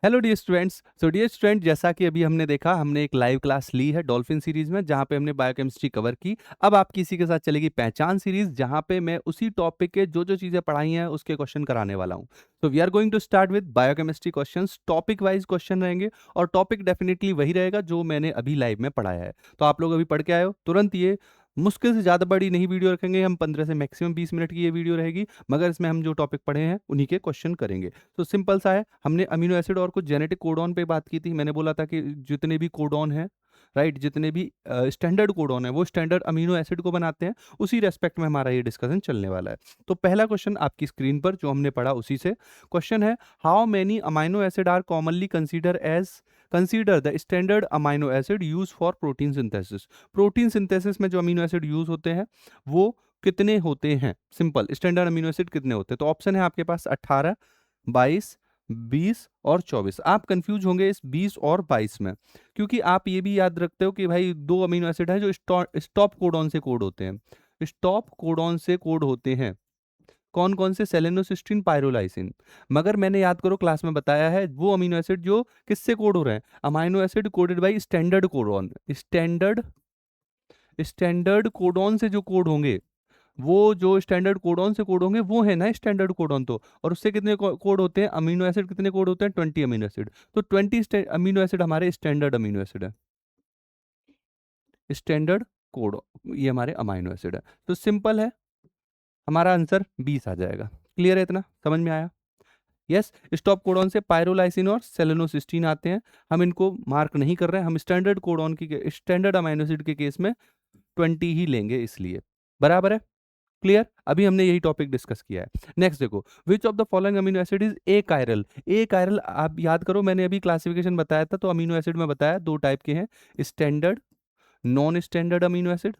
Hello dear students. Dear student, जैसा कि अभी हमने देखा, हमने एक लाइव क्लास ली है डॉल्फिन सीरीज में, जहां पे हमने बायोकेमिस्ट्री कवर की। अब आपकी इसी के साथ चलेगी पहचान सीरीज, जहां पे मैं उसी टॉपिक के जो जो चीजें पढ़ाई हैं उसके क्वेश्चन कराने वाला हूं। तो we are going to start with biochemistry questions. Topic wise question रहेंगे और टॉपिक डेफिनेटली वही रहेगा जो मैंने अभी लाइव में पढ़ाया है। तो आप लोग अभी पढ़ के आए हो तुरंत। ये मुश्किल से ज़्यादा बड़ी नहीं वीडियो रखेंगे हम, 15 से मैक्सिमम 20 मिनट की ये वीडियो रहेगी, मगर इसमें हम जो टॉपिक पढ़े हैं उन्हीं के क्वेश्चन करेंगे। तो सिंपल सा है, हमने अमीनो एसिड और कुछ जेनेटिक कोडॉन पे बात की थी। मैंने बोला था कि जितने भी कोडॉन हैं, राइट, जितने भी स्टैंडर्ड कोडॉन है वो स्टैंडर्ड अमीनो एसिड को बनाते हैं। उसी रेस्पेक्ट में हमारा ये डिस्कशन चलने वाला है। तो पहला क्वेश्चन आपकी स्क्रीन पर जो हमने पढ़ा उसी से क्वेश्चन है, how many amino acid are commonly consider the standard amino acid use for protein synthesis. Protein synthesis में जो अमीनो एसिड यूज होते हैं वो कितने होते हैं? सिंपल, स्टैंडर्ड अमीनो एसिड कितने होते हैं? तो ऑप्शन है आपके पास 18, 22, 20 और 24। आप कंफ्यूज होंगे इस 20 और 22 में, क्योंकि आप ये भी याद रखते हो कि भाई दो अमीनो एसिड है जो स्टॉप कोडॉन से कोड होते हैं। स्टॉप कोडॉन से कोड होते हैं कौन कौन से? सेलेनोसिस्टीन, पायरोलाइसिन। मगर मैंने, याद करो, क्लास में बताया है वो अमीनो एसिड जो किससे कोड हो रहे हैं, amino acid coded by standard codon. Standard codon से जो कोड होंगे, वो जो स्टैंडर्ड कोडॉन से कोड होंगे वो है ना स्टैंडर्ड कोडॉन। तो और उससे कितने कोड होते हैं अमीनो एसिड? कितने कोड होते हैं? 20 अमीनो एसिड। तो 20 अमीनो एसिड हमारे स्टैंडर्ड अमीनो एसिड है, स्टैंडर्ड कोड, ये हमारे अमीनो एसिड है। तो सिंपल है, हमारा आंसर 20 आ जाएगा। क्लियर है? इतना समझ में आया? यस। स्टॉप कोडॉन से पायरोलाइसिन और सेलेनोसिस्टीन आते हैं। हम इनको मार्क नहीं कर रहे हैं, हम स्टैंडर्ड कोडॉन की, स्टैंडर्ड अमीनो एसिड के केस में 20 ही लेंगे, इसलिए। बराबर है? क्लियर? अभी हमने यही टॉपिक डिस्कस किया है। नेक्स्ट देखो, विच of the following amino acid is a chiral. A chiral, आप याद करो, मैंने अभी क्लासिफिकेशन बताया था, तो अमीनो एसिड में बताया दो टाइप के हैं, standard, non standard amino acid.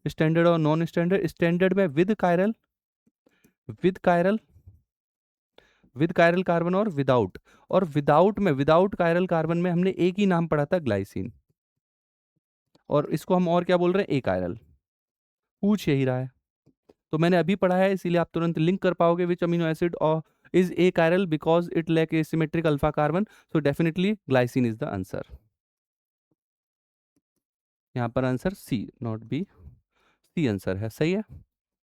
Standard और नॉन स्टैंडर्ड। स्टैंडर्ड में with chiral with chiral carbon और विदाउट। और विदाउट कायरल कार्बन में हमने एक ही नाम पढ़ा था, ग्लाइसिन। और इसको हम और क्या बोल रहे हैं? ए कायरल। पूछ यही रहा है, तो मैंने अभी पढ़ा है, इसीलिए आप तुरंत लिंक कर पाओगे। विच अमीनो एसिड और is a chiral because it lack a symmetric alpha carbon. So definitely glycine is the answer. यहाँ पर answer C, not B, C answer है। सही है।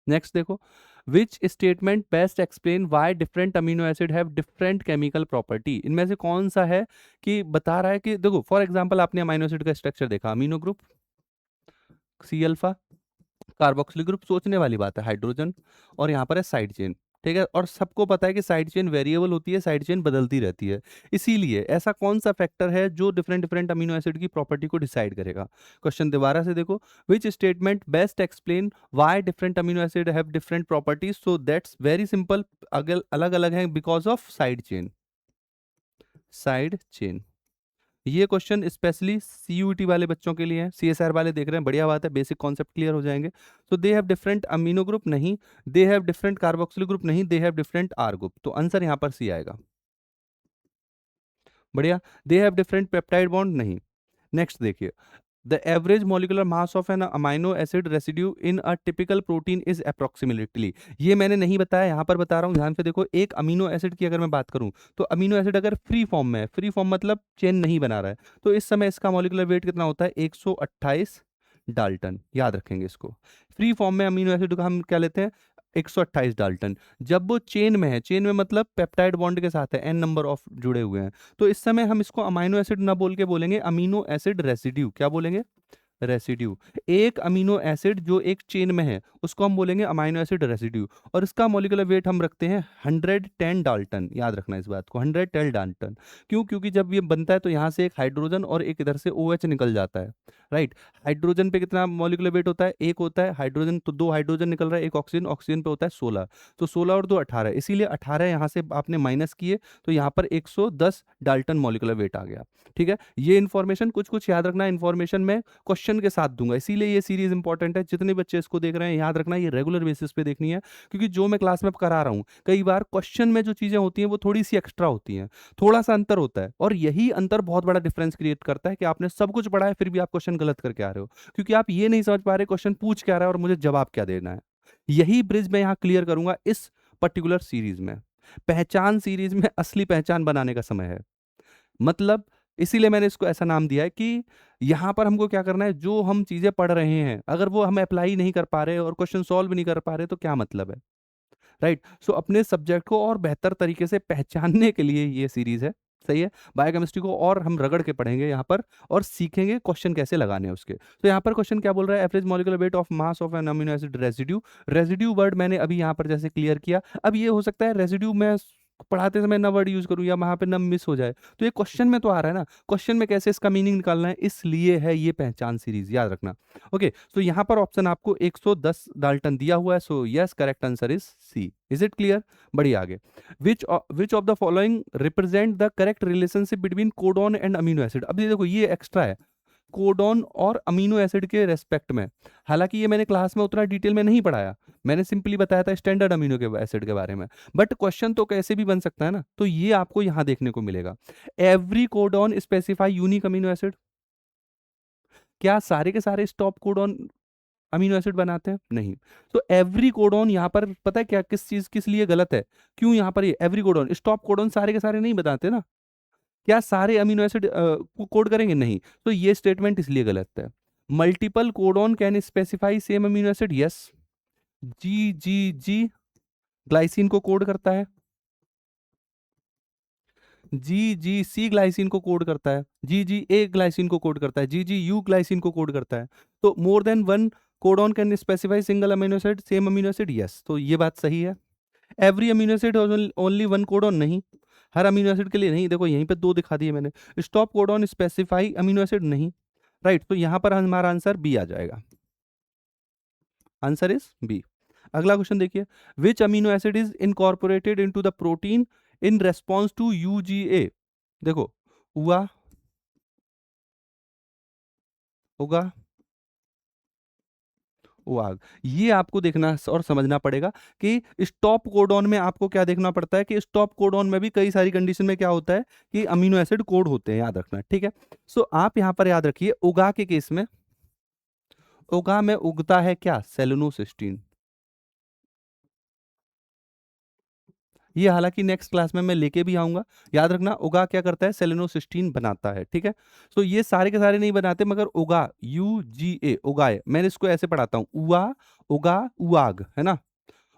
नेक्स्ट देखो, which statement best explain why different amino acid have different chemical property. इनमें से कौन सा है कि बता रहा है कि, देखो फॉर एग्जांपल, आपने अमीनो एसिड का स्ट्रक्चर देखा, amino group C alpha, carboxyl group, सोचने वाली बात है, हाइड्रोजन, और यहाँ पर है साइड चेन। ठीक है, और सबको पता है कि साइड चेन वेरिएबल होती है, साइड चेन बदलती रहती है। इसीलिए ऐसा कौन सा फैक्टर है जो डिफरेंट डिफरेंट अमीनो एसिड की प्रॉपर्टी को डिसाइड करेगा? क्वेश्चन दोबारा से देखो, which statement best explain why different amino acid have different properties. So that's very simple, अगर अलग अलग है बिकॉज ऑफ साइड चेन। ये क्वेश्चन स्पेशली सीयूटी वाले बच्चों के लिए है। सीएसआर वाले देख रहे हैं, बढ़िया बात है, बेसिक कॉन्सेप्ट क्लियर हो जाएंगे। तो they have different amino group, नहीं। They have different carboxyl group, नहीं। They have different R group. तो आंसर यहाँ पर सी आएगा। बढ़िया। They have different peptide bond, नहीं। नेक्स्ट देखिए, the average molecular mass of an amino acid residue in a typical protein is approximately. ये मैंने नहीं बताया, यहाँ पर बता रहा हूँ, ध्यान से देखो। एक अमीनो एसिड की अगर मैं बात करूँ, तो अमीनो एसिड अगर फ्री फॉर्म में है, फ्री फॉर्म मतलब चेन नहीं बना रहा है, तो इस समय इसका मॉलिक्यूलर वेट कितना होता है? 128 डाल्टन। याद रखेंगे इसको। फ्री फॉर्म में अमीनो एसिड का हम क्या लेते हैं? 128 डाल्टन। जब वो चेन में है, चेन में मतलब पेप्टाइड बॉन्ड के साथ है, एन नंबर ऑफ जुड़े हुए हैं, तो इस समय हम इसको अमीनो एसिड ना बोल के बोलेंगे अमीनो एसिड रेसिड्यू। क्या बोलेंगे? रेसिड्यू। एक अमीनो एसिड जो एक चेन में है उसको हम बोलेंगे अमीनो एसिड रेसिड्यू, और इसका मॉलिक्यूलर वेट हम रखते हैं 110 डाल्टन। याद रखना इस बात को, 110 डाल्टन। क्यों? क्योंकि जब ये बनता है तो यहाँ से एक हाइड्रोजन और एक इधर से OH निकल जाता है, राइट। हाइड्रोजन पे कितना मॉलिक्यूलर वेट होता है? एक होता है। हाइड्रोजन तो दो हाइड्रोजन निकल रहा है, एक ऑक्सीजन, ऑक्सीजन पे होता है 16। तो 16 और 2 18, इसीलिए 18 यहाँ से आपने माइनस किए, तो यहाँ पर 110 डाल्टन मॉलिक्यूलर वेट आ गया। ठीक है, ये इन्फॉर्मेशन कुछ कुछ याद रखना, इन्फॉर्मेशन में क्वेश्चन के साथ दूंगा, इसीलिए ये सीरीज इंपॉर्टेंट है। जितने बच्चे इसको देख रहे हैं, याद रखना, ये रेगुलर बेसिस पे देखनी है, क्योंकि जो मैं क्लास में करा रहा हूँ, कई बार क्वेश्चन में जो चीजें होती हैं वो थोड़ी सी एक्स्ट्रा होती हैं, थोड़ा सा अंतर होता है, और यही अंतर बहुत बड़ा डिफरेंस क्रिएट करता है कि आपने सब कुछ पढ़ा है फिर भी आप क्वेश्चन गलत करके आ रहे हो, क्योंकि आप ये नहीं समझ पा रहे क्वेश्चन पूछ क्या रहा है और मुझे जवाब क्या देना है। यही ब्रिज मैं यहाँ क्लियर करूंगा इस पर्टिकुलर सीरीज में। पहचान सीरीज में असली पहचान बनाने का समय है। मतलब इसीलिए मैंने इसको ऐसा नाम दिया है कि यहाँ पर हमको क्या करना है, जो हम चीज़ें पढ़ रहे हैं, अगर वो हम अप्लाई नहीं कर पा रहे और क्वेश्चन सॉल्व नहीं कर पा रहे तो क्या मतलब है, राइट? सो अपने सब्जेक्ट को और बेहतर तरीके से पहचानने के लिए ये सीरीज़ है, सही है? बायोकेमिस्ट्री को और हम रगड़ के पढ़ेंगे यहाँ पर और सीखेंगे क्वेश्चन कैसे लगाने हैं उसके। तो यहाँ पर क्वेश्चन क्या बोल रहा है? Average molecular weight of mass of an amino acid residue. Residue word मैंने अभी यहाँ पर जैसे क्लियर किया। अब ये हो सकता है रेसिड्यू मैं पढ़ाते समय ना वर्ड यूज़ करूँ या वहाँ पे ना मिस हो जाए। तो ये क्वेश्चन में तो आ रहा है ना, क्वेश्चन में कैसे इसका मीनिंग निकालना है, इसलिए है ये पहचान सीरीज़, याद रखना। ओके, सो यहाँ पर ऑप्शन आपको 110 डाल्टन दिया हुआ है, so yes correct answer is C. Is it clear? बढ़िया, आगे। Which of the following represent the correct relationship between codon and amino acid. अब ये देखो, ये एक्स्ट्रा है, कोडॉन और अमीनो एसिड के रेस्पेक्ट में। हालांकि ये मैंने क्लास में उतना डिटेल में नहीं पढ़ाया, मैंने सिंपली बताया था स्टैंडर्ड अमीनो के एसिड के बारे में, बट क्वेश्चन तो कैसे भी बन सकता है ना, तो ये आपको यहां देखने को मिलेगा। Every codon specify unique amino acid. क्या सारे के सारे स्टॉप कोडॉन अमीनो एसिड बनाते हैं? नहीं। तो एवरी कोडॉन यहाँ पर पता है क्या, किस चीज किस लिए गलत है, क्यों यहाँ पर ये एवरी कोडॉन, स्टॉप कोडॉन सारे के सारे नहीं बताते ना। क्या सारे अमीनो एसिड को कोड करेंगे? नहीं। तो ये स्टेटमेंट इसलिए गलत है। Multiple codon can specify same amino acid, yes. G G G glycine को कोड करता है, जी जी सी ग्लाइसिन को कोड करता है, जी जी ए ग्लाइसिन को कोड करता है, जी जी यू ग्लाइसिन को कोड करता है। तो मोर than one codon can specify single amino acid same amino acid, yes. तो ये बात सही है। Every amino acid only one codon, नहीं। हर अमीनो एसिड के लिए नहीं, देखो यहीं पे दो दिखा दिए मैंने। Stop codon specify amino acid, नहीं। राइट, तो यहां पर हमारा आंसर बी आ जाएगा। Answer is B. अगला क्वेश्चन देखिए, which amino acid is incorporated into the protein in response to UGA. देखो, उआ, उगा, वाग, ये आपको देखना और समझना पड़ेगा कि स्टॉप कोडॉन में आपको क्या देखना पड़ता है कि स्टॉप कोडॉन में भी कई सारी कंडीशन में क्या होता है कि अमीनो एसिड कोड होते हैं, याद रखना, ठीक है। सो आप यहां पर याद रखिए, उगा के केस में, उगा में उगता है क्या, सेलेनोसिस्टीन। ये हालांकि नेक्स्ट क्लास में मैं लेके भी आऊंगा, याद रखना। उगा क्या करता है, सेलेनोसिस्टीन बनाता है, ठीक है। सो ये सारे के सारे नहीं बनाते, मगर उगा, यू जी ए, उगाए, मैंने इसको ऐसे पढ़ाता हूँ, उआ, उगा, उआग, है ना।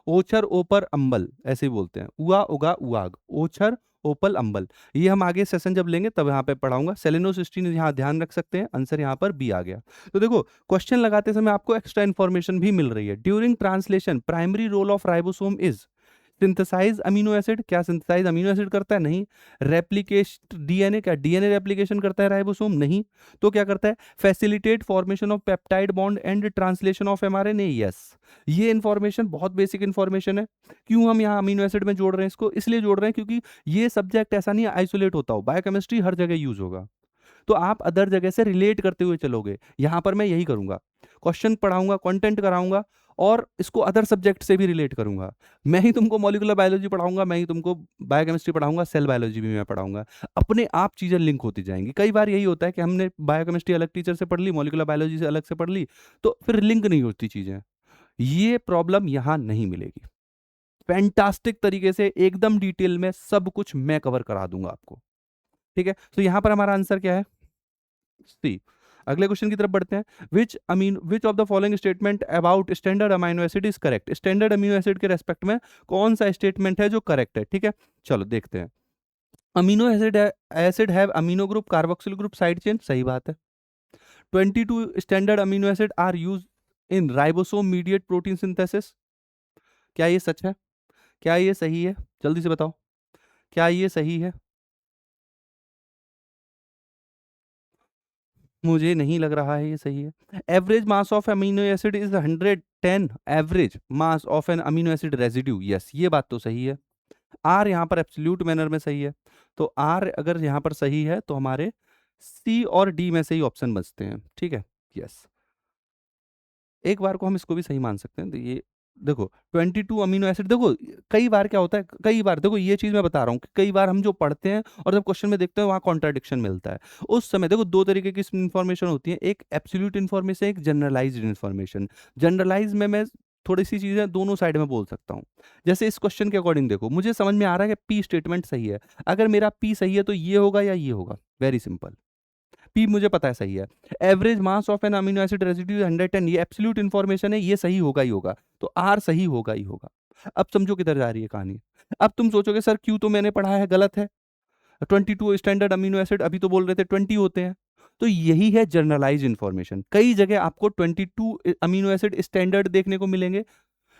ओछर ओपर अंबल ऐसे ही बोलते हैं, उआ उगा उआग, ओछर ओपल अंबल। ये हम आगे सेशन जब लेंगे तब यहाँ पे पढ़ाऊंगा। सेलेनोसिस्टीन यहाँ ध्यान रख सकते हैं, आंसर यहाँ पर बी आ गया। तो देखो, क्वेश्चन लगाते समय आपको एक्स्ट्रा इन्फॉर्मेशन भी मिल रही है। During translation primary role of ribosome is synthesize amino acid. क्या सिंथेसाइज अमीनो एसिड करता है? नहीं। रेप्लिकेशन डीएनए, क्या डीएनए रेप्लिकेशन करता है राइबोसोम? नहीं। तो क्या करता है? Facilitate formation of peptide bond and translation of mRNA, yes. ये इंफॉर्मेशन बहुत बेसिक इंफॉर्मेशन है। क्यों हम यहाँ अमीनो एसिड में जोड़ रहे हैं इसको? इसलिए जोड़ रहे हैं क्योंकि ये सब्जेक्ट ऐसा नहीं आइसोलेट होता हो, बायोकेमिस्ट्री हर जगह यूज होगा, तो आप अदर जगह से रिलेट करते हुए चलोगे। यहां पर मैं यही करूंगा, क्वेश्चन पढ़ाऊंगा, कंटेंट कराऊंगा और इसको अदर सब्जेक्ट से भी रिलेट करूंगा। मैं ही तुमको मॉलिक्यूलर बायोलॉजी पढ़ाऊंगा, मैं ही तुमको बायोकेमिस्ट्री पढ़ाऊंगा, सेल बायोलॉजी भी मैं पढ़ाऊंगा। अपने आप चीजें लिंक होती जाएंगी। कई बार यही होता है कि हमने बायोकेमिस्ट्री अलग टीचर से पढ़ ली, मॉलिक्यूलर बायोलॉजी से अलग से पढ़ ली, तो फिर लिंक नहीं होती चीजें। ये प्रॉब्लम यहां नहीं मिलेगी। फैंटास्टिक तरीके से एकदम डिटेल में सब कुछ मैं कवर करा दूंगा आपको, ठीक है। तो यहां पर हमारा आंसर क्या है? सी। अगले क्वेश्चन की तरफ बढ़ते हैं। विच of the following statement about standard amino acid is correct. Standard amino acid के रेस्पेक्ट में कौन सा स्टेटमेंट है जो करेक्ट है, ठीक है। चलो देखते हैं। Amino acid have amino group carboxyl group side chain, सही बात है। 22 standard amino acid are use in ribosome mediate protein synthesis. क्या ये सच है? क्या ये सही है? जल्दी से बताओ, क्या ये सही है? मुझे नहीं लग रहा है ये सही है। Average mass of amino acid is 110, average mass of an amino acid residue, yes, ये बात तो सही है। आर यहाँ पर एब्सोल्यूट मैनर में सही है, तो आर अगर यहाँ पर सही है तो हमारे सी और डी में से ही ऑप्शन बचते हैं, ठीक है। यस, एक बार को हम इसको भी सही मान सकते हैं। तो ये देखो 22 अमीनो एसिड, देखो कई बार क्या होता है, कई बार देखो ये चीज मैं बता रहा हूँ कि कई बार हम जो पढ़ते हैं और जब क्वेश्चन में देखते हैं वहाँ कॉन्ट्राडिक्शन मिलता है। उस समय देखो दो तरीके की इन्फॉर्मेशन होती है, एक एब्सोल्यूट इन्फॉर्मेशन, एक जनरलाइज्ड इन्फॉर्मेशन। जनरलाइज में मैं थोड़ी सी चीज़ें दोनों साइड में बोल सकता हूँ। जैसे इस क्वेश्चन के अकॉर्डिंग देखो, मुझे समझ में आ रहा है कि पी स्टेटमेंट सही है। अगर मेरा पी सही है तो ये होगा या ये होगा? Very simple. पी मुझे पता है सही है। Average mass of an amino acid residue 110, ये एब्सोल्यूट इन्फॉर्मेशन है, ये सही होगा ही होगा। तो आर सही होगा ही होगा। अब समझो किधर जा रही है कहानी। अब तुम सोचोगे सर क्यू तो मैंने पढ़ा है, गलत है। 22 स्टैंडर्ड अमीनो एसिड, अभी तो बोल रहे थे 20 होते हैं। तो यही है जनरलाइज इन्फॉर्मेशन। कई जगह आपको 22 अमीनो एसिड स्टैंडर्ड देखने को मिलेंगे,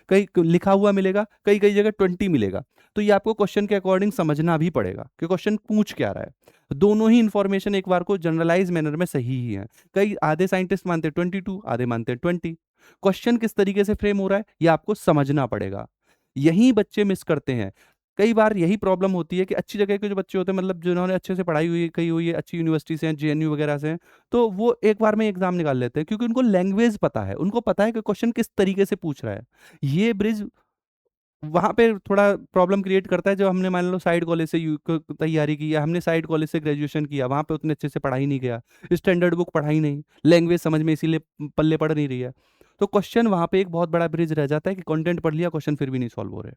कई लिखा हुआ मिलेगा, कई कई जगह 20 मिलेगा। तो ये आपको क्वेश्चन के अकॉर्डिंग समझना भी पड़ेगा कि क्वेश्चन पूछ क्या रहा है। दोनों ही इंफॉर्मेशन एक बार को जनरलाइज मैनर में सही ही है। कई आधे साइंटिस्ट मानते हैं 22, आधे मानते हैं 20। क्वेश्चन किस तरीके से फ्रेम हो रहा है ये आपको समझना पड़ेगा। यही बच्चे मिस करते हैं। कई बार यही प्रॉब्लम होती है कि अच्छी जगह के जो बच्चे होते हैं, मतलब जिन्होंने अच्छे से पढ़ाई हुई कही हुई है, अच्छी यूनिवर्सिटी से हैं, जेएनयू वगैरह से हैं, तो वो एक बार में एग्जाम निकाल लेते हैं क्योंकि उनको लैंग्वेज पता है, उनको पता है कि क्वेश्चन किस तरीके से पूछ रहा है। ये ब्रिज वहाँ पे थोड़ा प्रॉब्लम क्रिएट करता है। जब हमने मान लो साइड कॉलेज से तैयारी की, या हमने साइड कॉलेज से ग्रेजुएशन किया, वहाँ पे उतने अच्छे से पढ़ाई नहीं गया, स्टैंडर्ड बुक पढ़ाई नहीं, लैंग्वेज समझ में इसीलिए पल्ले पड़ नहीं रही है, तो क्वेश्चन वहाँ पे एक बहुत बड़ा ब्रिज रह जाता है कि कंटेंट पढ़ लिया, क्वेश्चन फिर भी नहीं सॉल्व हो रहे।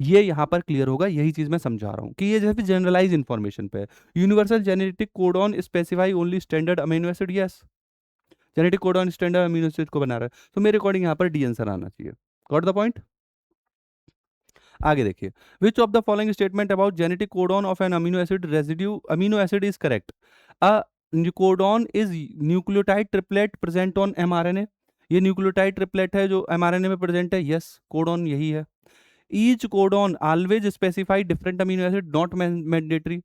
ये यहाँ पर क्लियर होगा, यही चीज मैं समझा रहा हूँ कि ये जैसे जनरलाइज इन्फॉर्मेशन पे है। Universal genetic codon specify only standard amino acid, yes. Genetic codon standard amino acid को बना रहा है, तो मेरे अकॉर्डिंग यहाँ पर डी आंसर आना चाहिए। Got the point? आगे देखिए, which of the following statement about genetic codon of an amino acid residue amino acid is correct? A codon is nucleotide triplet present on mRNA. ये nucleotide triplet है जो mRNA में present है, yes, codon यही है। Each codon always specify different amino acid, not mandatory.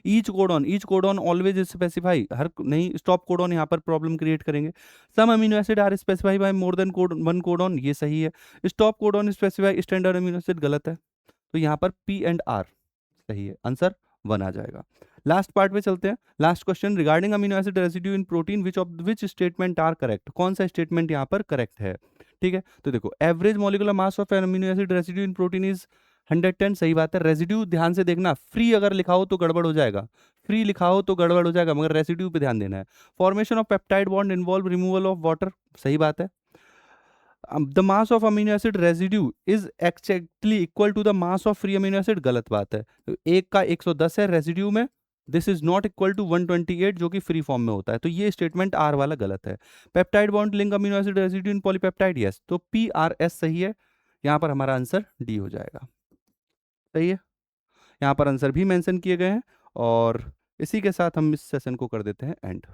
Each codon always specify, हर नहीं, stop codon यहाँ पर प्रॉब्लम क्रिएट करेंगे। Some amino acid are specify by more than one codon, ये सही है। Stop codon specify standard amino acid, गलत है। तो यहाँ पर पी एंड आर सही है, आंसर 1 आ जाएगा। लास्ट पार्ट पे चलते हैं। Last question, regarding amino acid residue in protein which statement are correct? कौन सा स्टेटमेंट यहाँ पर करेक्ट है? ठीक है, तो देखो, average molecular mass of an amino acid residue in protein is 110, सही बात है। रेसिड्यू ध्यान से देखना, फ्री अगर लिखा हो तो गड़बड़ हो जाएगा, फ्री लिखा हो तो गड़बड़ हो जाएगा, मगर रेसिड्यू पे ध्यान देना है। Formation of peptide bond involve removal of water, सही बात है। The mass of amino acid residue is exactly equal to the mass of free amino acid, गलत बात है। तो एक का 110 है रेसिड्यू में, this is not equal to 128 जो कि फ्री फॉर्म में होता है, तो ये स्टेटमेंट आर वाला गलत है। Peptide bond link amino acid residue in polypeptide, yes, तो पी आर एस सही है। यहाँ पर हमारा आंसर डी हो जाएगा। सही है, यहाँ पर आंसर भी मेंशन किए गए हैं। और इसी के साथ हम इस सेशन को कर देते हैं एंड।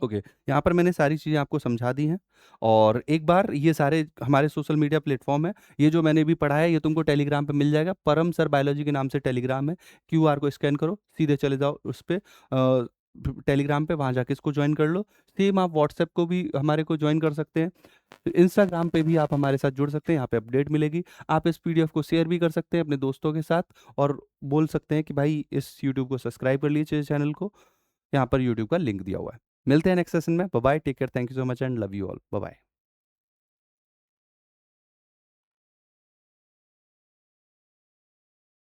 ओके, यहाँ पर मैंने सारी चीज़ें आपको समझा दी हैं। और एक बार ये सारे हमारे सोशल मीडिया प्लेटफॉर्म है, ये जो मैंने भी पढ़ा है ये तुमको टेलीग्राम पे मिल जाएगा, परम सर बायोलॉजी के नाम से टेलीग्राम है। क्यूआर को स्कैन करो, सीधे चले जाओ उस पर टेलीग्राम पे, वहाँ जाके इसको ज्वाइन कर लो। सेम आप व्हाट्सएप को भी हमारे को ज्वाइन कर सकते हैं। इंस्टाग्राम पे भी आप हमारे साथ जुड़ सकते हैं, यहाँ पे अपडेट मिलेगी। आप इस पीडीएफ को शेयर भी कर सकते हैं अपने दोस्तों के साथ, और बोल सकते हैं कि भाई इस यूट्यूब को सब्सक्राइब कर लीजिए चैनल को, यहाँ पर यूट्यूब का लिंक दिया हुआ है। मिलते हैं नेक्स्ट सेशन में। Bye bye, take care, thank you so much and love you all, bye bye.